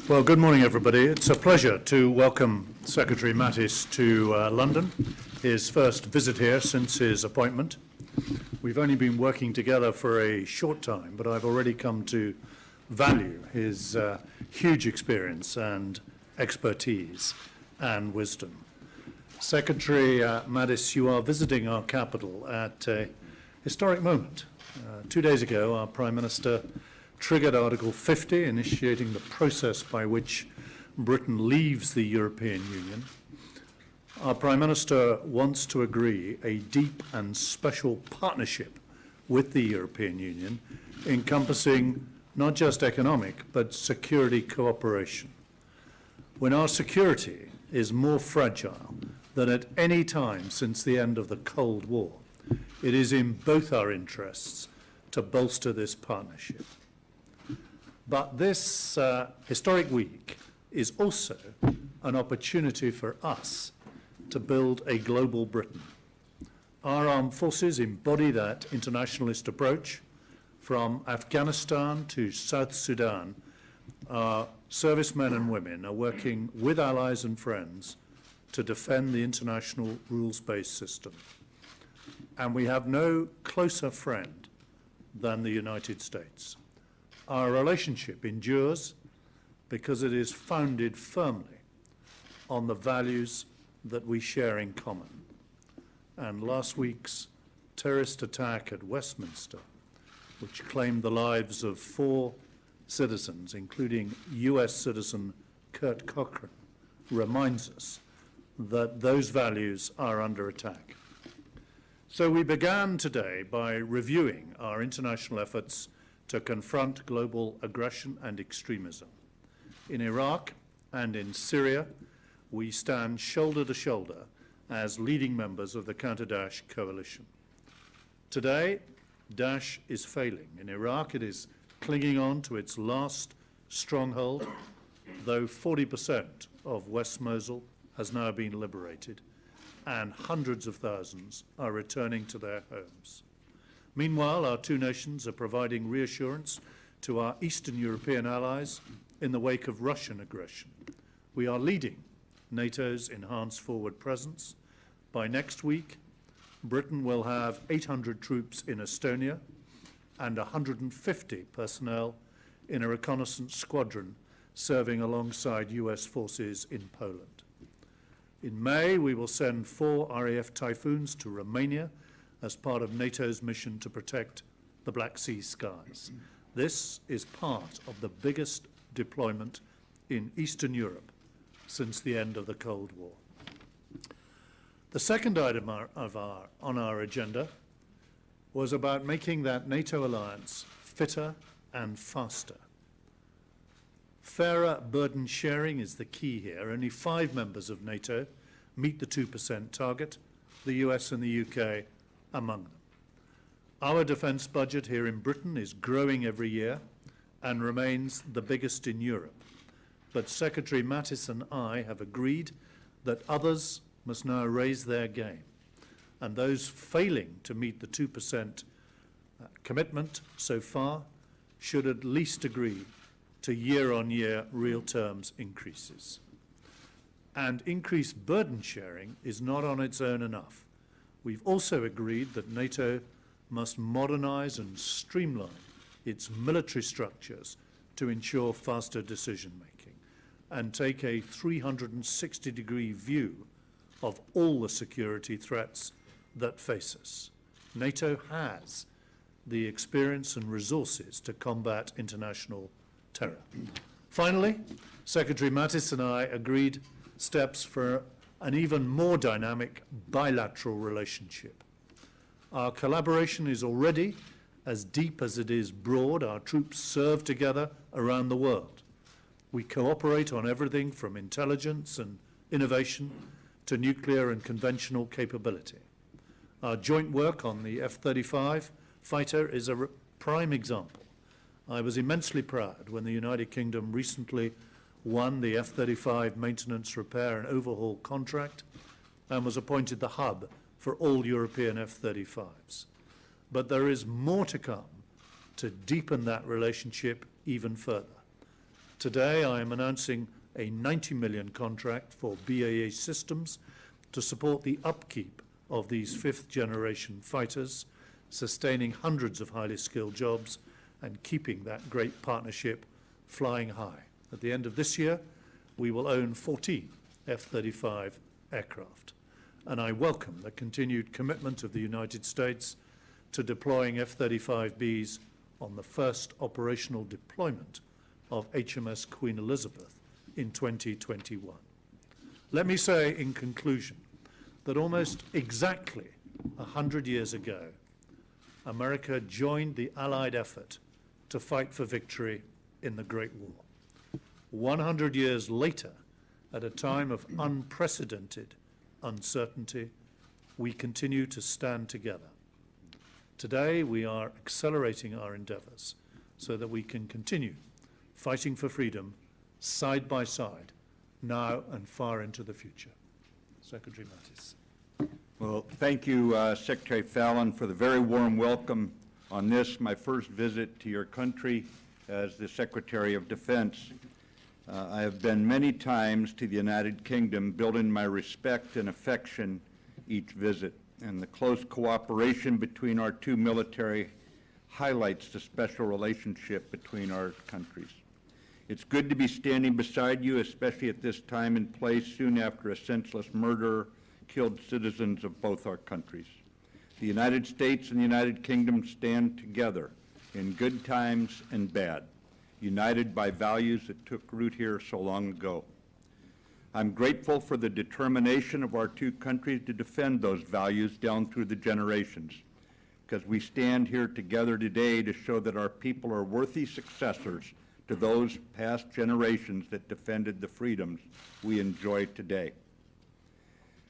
Well, good morning, everybody. It's a pleasure to welcome Secretary Mattis to London, his first visit here since his appointment. We've only been working together for a short time, but I've already come to value his huge experience and expertise and wisdom. Secretary Mattis, you are visiting our capital at a historic moment. 2 days ago, our Prime Minister triggered Article 50, initiating the process by which Britain leaves the European Union. Our Prime Minister wants to agree a deep and special partnership with the European Union, encompassing not just economic, but security cooperation. When our security is more fragile than at any time since the end of the Cold War, it is in both our interests to bolster this partnership. But this historic week is also an opportunity for us to build a global Britain. Our armed forces embody that internationalist approach. From Afghanistan to South Sudan, our servicemen and women are working with allies and friends to defend the international rules-based system. And we have no closer friend than the United States. Our relationship endures because it is founded firmly on the values that we share in common. And last week's terrorist attack at Westminster, which claimed the lives of 4 citizens, including US citizen Kurt Cochran, reminds us that those values are under attack. So we began today by reviewing our international efforts to confront global aggression and extremism. In Iraq and in Syria, we stand shoulder to shoulder as leading members of the counter-Daesh coalition. Today, Daesh is failing. In Iraq, it is clinging on to its last stronghold, though 40% of West Mosul has now been liberated, and hundreds of thousands are returning to their homes. Meanwhile, our 2 nations are providing reassurance to our Eastern European allies in the wake of Russian aggression. We are leading NATO's enhanced forward presence. By next week, Britain will have 800 troops in Estonia and 150 personnel in a reconnaissance squadron serving alongside US forces in Poland. In May, we will send 4 RAF Typhoons to Romania as part of NATO's mission to protect the Black Sea skies. This is part of the biggest deployment in Eastern Europe since the end of the Cold War. The second item on our agenda was about making that NATO alliance fitter and faster. Fairer burden sharing is the key here. Only 5 members of NATO meet the 2% target, the US and the UK among them. Our defence budget here in Britain is growing every year and remains the biggest in Europe. But Secretary Mattis and I have agreed that others must now raise their game, and those failing to meet the 2% commitment so far should at least agree to year-on-year real terms increases. And increased burden sharing is not on its own enough. We've also agreed that NATO must modernize and streamline its military structures to ensure faster decision-making and take a 360-degree view of all the security threats that face us. NATO has the experience and resources to combat international terror. Finally, Secretary Mattis and I agreed steps for an even more dynamic bilateral relationship. Our collaboration is already as deep as it is broad. Our troops serve together around the world. We cooperate on everything from intelligence and innovation to nuclear and conventional capability. Our joint work on the F-35 fighter is a prime example. I was immensely proud when the United Kingdom recently won the F-35 maintenance, repair and overhaul contract and was appointed the hub for all European F-35s. But there is more to come to deepen that relationship even further. Today, I am announcing a $90 million contract for BAE Systems to support the upkeep of these fifth-generation fighters, sustaining hundreds of highly skilled jobs and keeping that great partnership flying high. At the end of this year, we will own 14 F-35 aircraft, and I welcome the continued commitment of the United States to deploying F-35Bs on the first operational deployment of HMS Queen Elizabeth in 2021. Let me say in conclusion that almost exactly 100 years ago, America joined the Allied effort to fight for victory in the Great War. 100 years later, at a time of unprecedented uncertainty, we continue to stand together. Today, we are accelerating our endeavors so that we can continue fighting for freedom side by side, now and far into the future. Secretary Mattis. Well, thank you, Secretary Fallon, for the very warm welcome on this, my first visit to your country as the Secretary of Defense. I have been many times to the United Kingdom, building my respect and affection each visit, and the close cooperation between our two military highlights the special relationship between our countries. It's good to be standing beside you, especially at this time and place soon after a senseless murder killed citizens of both our countries. The United States and the United Kingdom stand together in good times and bad, united by values that took root here so long ago. I'm grateful for the determination of our two countries to defend those values down through the generations, because we stand here together today to show that our people are worthy successors to those past generations that defended the freedoms we enjoy today.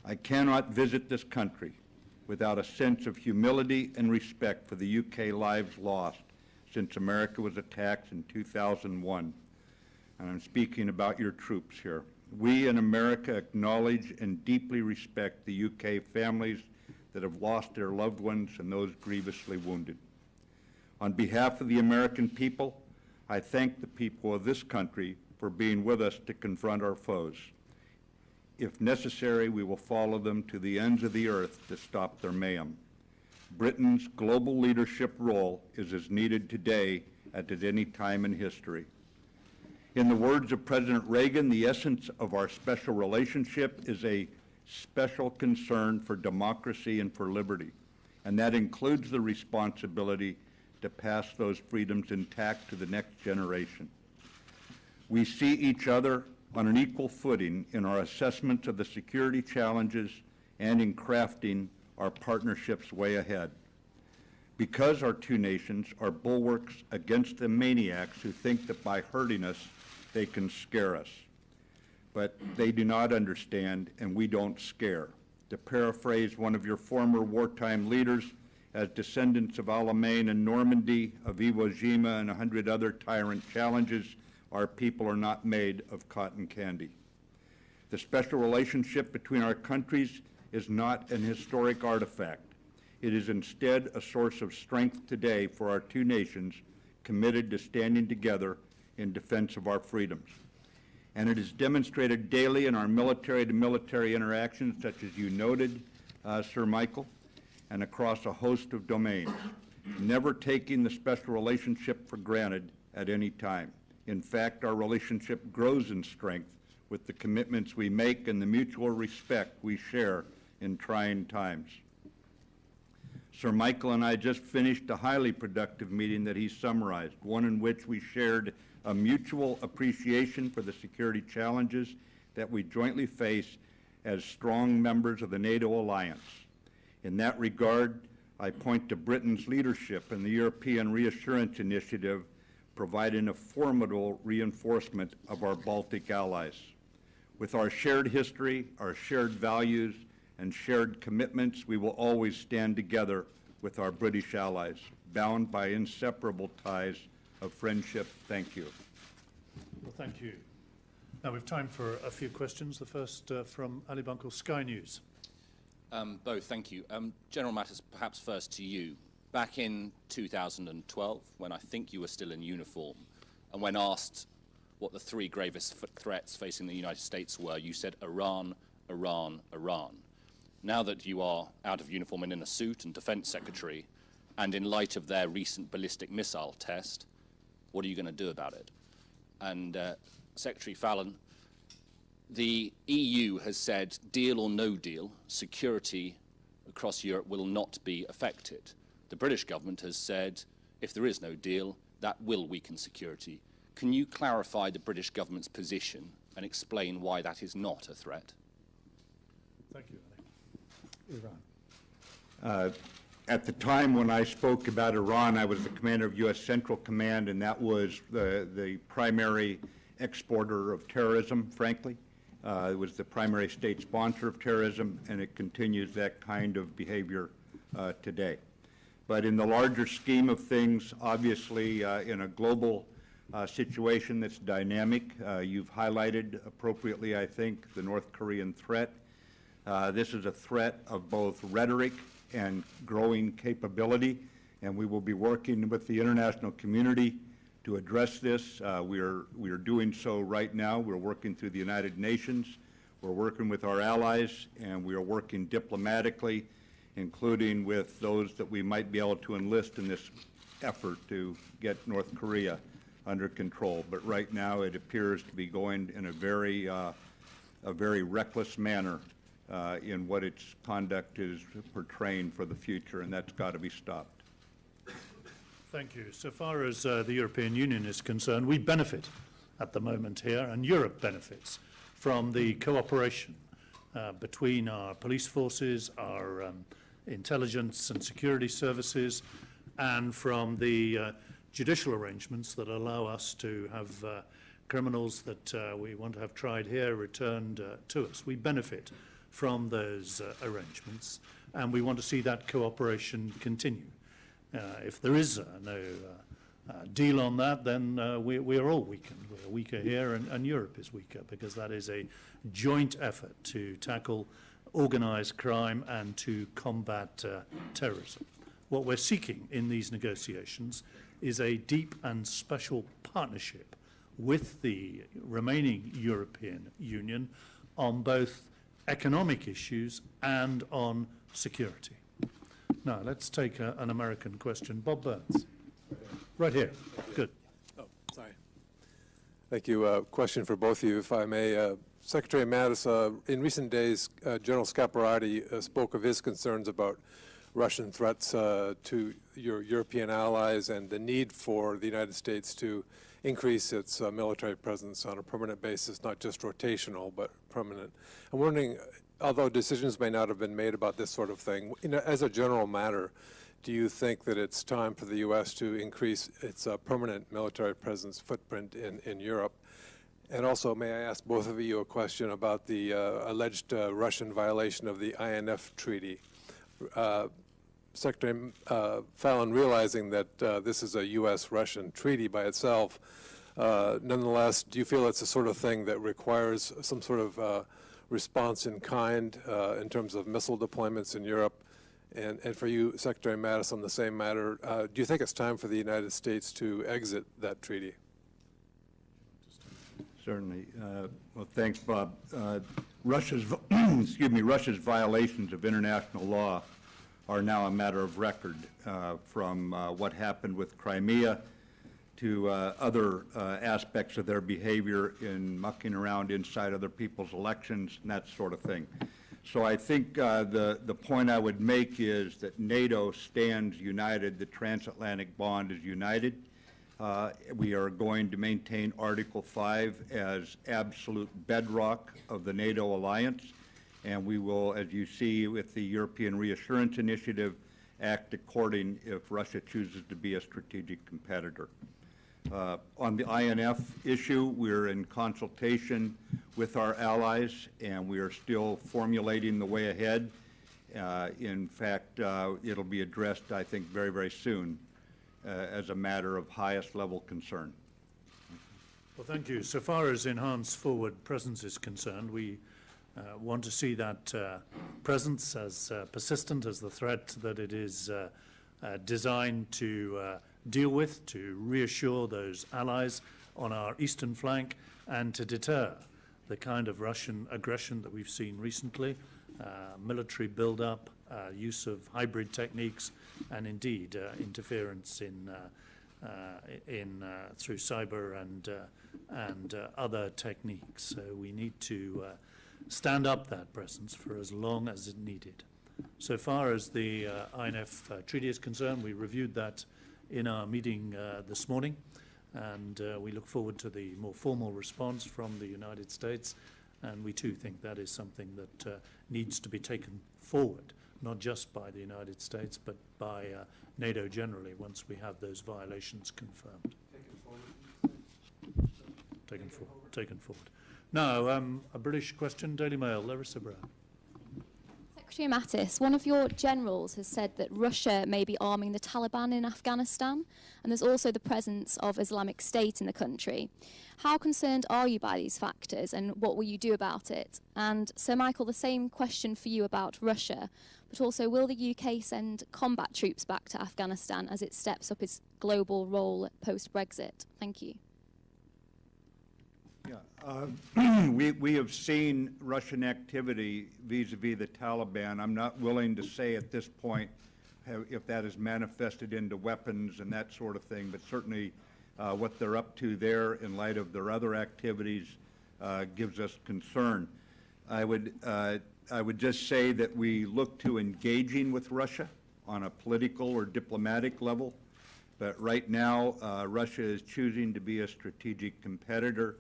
I cannot visit this country without a sense of humility and respect for the UK lives lost since America was attacked in 2001. And I'm speaking about your troops here. We in America acknowledge and deeply respect the UK families that have lost their loved ones and those grievously wounded. On behalf of the American people, I thank the people of this country for being with us to confront our foes. If necessary, we will follow them to the ends of the earth to stop their mayhem. Britain's global leadership role is as needed today as at any time in history. In the words of President Reagan, the essence of our special relationship is a special concern for democracy and for liberty, and that includes the responsibility to pass those freedoms intact to the next generation. We see each other on an equal footing in our assessment of the security challenges and in crafting our partnerships way ahead. Because our two nations are bulwarks against the maniacs who think that by hurting us, they can scare us. But they do not understand, and we don't scare. To paraphrase one of your former wartime leaders, as descendants of Alamein and Normandy, of Iwo Jima and 100 other tyrant challenges, our people are not made of cotton candy. The special relationship between our countries is not an historic artifact. It is instead a source of strength today for our two nations committed to standing together in defense of our freedoms. And it is demonstrated daily in our military-to-military interactions, such as you noted, Sir Michael, and across a host of domains, never taking the special relationship for granted at any time. In fact, our relationship grows in strength with the commitments we make and the mutual respect we share in trying times. Sir Michael and I just finished a highly productive meeting that he summarized, one in which we shared a mutual appreciation for the security challenges that we jointly face as strong members of the NATO alliance. In that regard, I point to Britain's leadership in the European Reassurance Initiative, providing a formidable reinforcement of our Baltic allies. With our shared history, our shared values, and shared commitments, we will always stand together with our British allies, bound by inseparable ties of friendship. Thank you. Well, thank you. Now we have time for a few questions. The first from Ali Bunkle, Sky News. Both, thank you. General Mattis, perhaps first to you. Back in 2012, when I think you were still in uniform, and when asked what the three gravest threats facing the United States were, you said Iran, Iran, Iran. Now that you are out of uniform and in a suit and Defense Secretary, and in light of their recent ballistic missile test, what are you going to do about it? And Secretary Fallon, the EU has said, deal or no deal, security across Europe will not be affected. The British government has said, if there is no deal, that will weaken security. Can you clarify the British government's position and explain why that is not a threat? Thank you. Iran. At the time when I spoke about Iran, I was the commander of U.S. Central Command, and that was the primary exporter of terrorism, frankly. It was the primary state sponsor of terrorism, and it continues that kind of behavior today. But in the larger scheme of things, obviously, in a global situation that's dynamic, you've highlighted appropriately, I think, the North Korean threat. This is a threat of both rhetoric and growing capability, and we will be working with the international community to address this. We are doing so right now. We're working through the United Nations. We're working with our allies, and we are working diplomatically, including with those that we might be able to enlist in this effort to get North Korea under control. But right now it appears to be going in a very reckless manner in what its conduct is portraying for the future, and that's got to be stopped. Thank you. So far as the European Union is concerned, we benefit at the moment here, and Europe benefits from the cooperation between our police forces, our intelligence and security services, and from the judicial arrangements that allow us to have criminals that we want to have tried here returned to us. We benefit from those arrangements, and we want to see that cooperation continue. If there is no deal on that, then we are all weakened. We're weaker here, and Europe is weaker, because that is a joint effort to tackle organized crime and to combat terrorism. What we're seeking in these negotiations is a deep and special partnership with the remaining European Union on both economic issues and on security. Now, let's take an American question. Bob Burns. Right here. Good. Oh, sorry. Thank you. Question for both of you, if I may. Secretary Mattis, in recent days, General Scaparrotti spoke of his concerns about Russian threats to your European allies and the need for the United States to increase its military presence on a permanent basis, not just rotational, but permanent. I'm wondering, although decisions may not have been made about this sort of thing, as a general matter, do you think that it's time for the U.S. to increase its permanent military presence footprint in Europe? And also, may I ask both of you a question about the alleged Russian violation of the INF Treaty? Secretary Fallon, realizing that this is a U.S.-Russian treaty by itself, nonetheless, do you feel it's the sort of thing that requires some sort of response in kind in terms of missile deployments in Europe? And for you, Secretary Mattis, on the same matter, do you think it's time for the United States to exit that treaty? Certainly. Well, thanks, Bob. Russia's, Russia's violations of international law are now a matter of record, from what happened with Crimea to other aspects of their behavior in mucking around inside other people's elections and that sort of thing. So I think the point I would make is that NATO stands united. The transatlantic bond is united. We are going to maintain Article 5 as absolute bedrock of the NATO alliance, and we will, as you see with the European Reassurance Initiative, act according if Russia chooses to be a strategic competitor. On the INF issue, we're in consultation with our allies, and we are still formulating the way ahead. In fact, it'll be addressed, I think, very, very soon as a matter of highest level concern. Well, thank you. So far as enhanced forward presence is concerned, we want to see that presence as persistent as the threat that it is designed to deal with, to reassure those allies on our eastern flank and to deter the kind of Russian aggression that we've seen recently, military build-up, use of hybrid techniques, and indeed interference through cyber and other techniques. So we need to stand up that presence for as long as is needed. So far as the INF treaty is concerned, we reviewed that in our meeting this morning, and we look forward to the more formal response from the United States, and we too think that is something that needs to be taken forward, not just by the United States, but by NATO generally, once we have those violations confirmed. Taken forward. Now, a British question, Daily Mail, Larissa Brown. Secretary Mattis, one of your generals has said that Russia may be arming the Taliban in Afghanistan, and there's also the presence of Islamic State in the country. How concerned are you by these factors, and what will you do about it? And Sir Michael, the same question for you about Russia, but also will the UK send combat troops back to Afghanistan as it steps up its global role post-Brexit? Thank you. Yeah, we have seen Russian activity vis-a-vis the Taliban. I'm not willing to say at this point if that is manifested into weapons and that sort of thing, but certainly what they're up to there in light of their other activities gives us concern. I would just say that we look to engaging with Russia on a political or diplomatic level, but right now Russia is choosing to be a strategic competitor,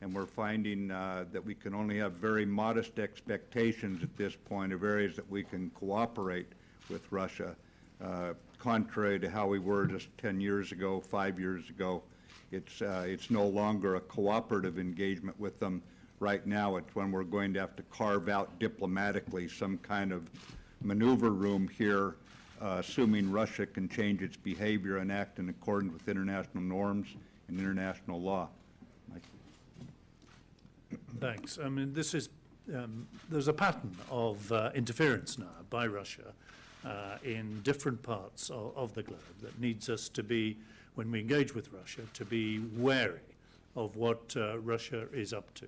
and we're finding that we can only have very modest expectations at this point of areas that we can cooperate with Russia, contrary to how we were just 10 years ago, 5 years ago. It's no longer a cooperative engagement with them. Right now, it's when we're going to have to carve out diplomatically some kind of maneuver room here, assuming Russia can change its behavior and act in accordance with international norms and international law. Thanks. I mean, this is there's a pattern of interference now by Russia in different parts of the globe that needs us to be, when we engage with Russia, to be wary of what Russia is up to.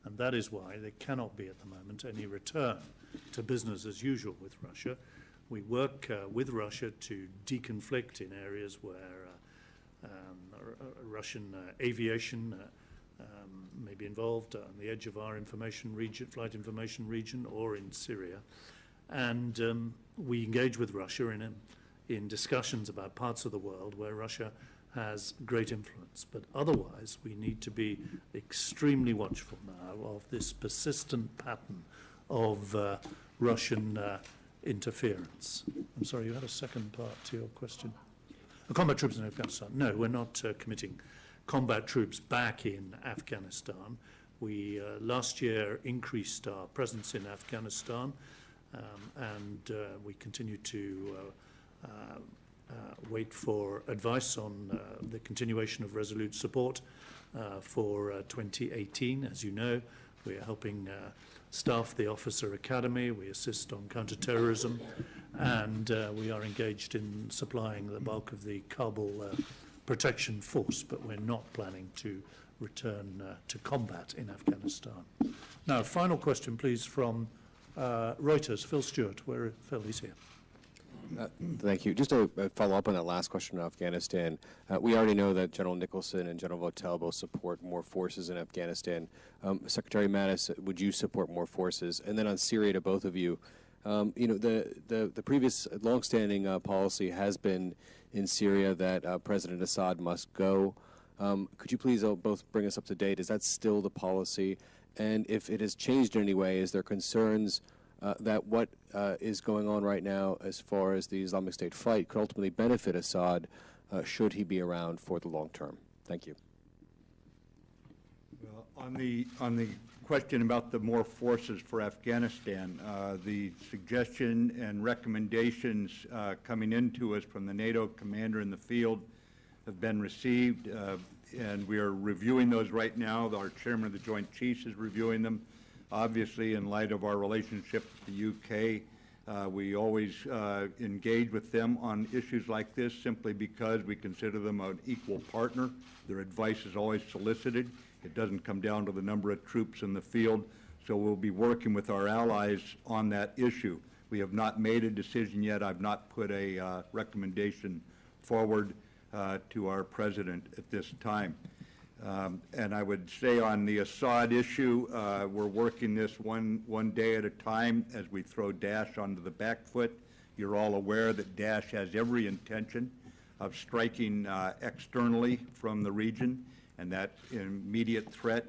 And that is why there cannot be at the moment any return to business as usual with Russia. We work with Russia to deconflict in areas where Russian aviation may be involved on the edge of our information region, flight information region, or in Syria. And we engage with Russia in discussions about parts of the world where Russia has great influence. But otherwise, we need to be extremely watchful now of this persistent pattern of Russian interference. I'm sorry, you had a second part to your question. Combat troops in Afghanistan. No, we're not committing combat troops back in Afghanistan. We last year increased our presence in Afghanistan, and we continue to wait for advice on the continuation of Resolute support for 2018. As you know, we are helping staff the Officer Academy, we assist on counterterrorism, and we are engaged in supplying the bulk of the Kabul protection force, but we're not planning to return to combat in Afghanistan. Now, final question, please, from Reuters. Phil Stewart. Phil, he's here. Thank you. Just to follow up on that last question on Afghanistan, we already know that General Nicholson and General Votel both support more forces in Afghanistan. Secretary Mattis, would you support more forces? And then on Syria, to both of you, you know, the previous longstanding policy has been in Syria that President Assad must go. Could you please both bring us up to date? Is that still the policy? And if it has changed in any way, is there concerns that what is going on right now as far as the Islamic State fight could ultimately benefit Assad should he be around for the long term? Thank you. Well, on the question about the more forces for Afghanistan, the suggestion and recommendations coming into us from the NATO commander in the field have been received, and we are reviewing those right now. Our chairman of the Joint Chiefs is reviewing them. Obviously, in light of our relationship with the UK, We always engage with them on issues like this simply because we consider them an equal partner. Their advice is always solicited. It doesn't come down to the number of troops in the field, so we'll be working with our allies on that issue. We have not made a decision yet. I've not put a recommendation forward to our president at this time. And I would say on the Assad issue, we're working this one day at a time as we throw Daesh onto the back foot. You're all aware that Daesh has every intention of striking externally from the region, and that immediate threat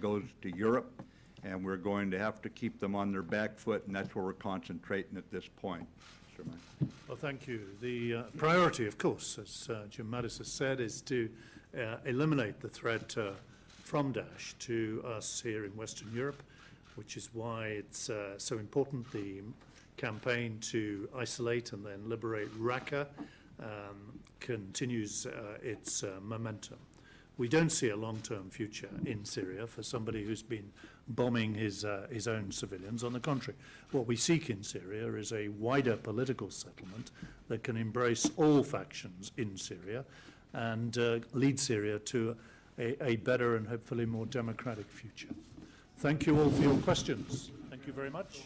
goes to Europe, and we're going to have to keep them on their back foot, and that's where we're concentrating at this point. Sir Michael. Well, thank you. The priority, of course, as Jim Mattis has said, is to eliminate the threat from Daesh to us here in Western Europe, which is why it's so important the campaign to isolate and then liberate Raqqa continues its momentum. We don't see a long-term future in Syria for somebody who's been bombing his own civilians. On the contrary, what we seek in Syria is a wider political settlement that can embrace all factions in Syria and lead Syria to a better and hopefully more democratic future. Thank you all for your questions. Thank you very much.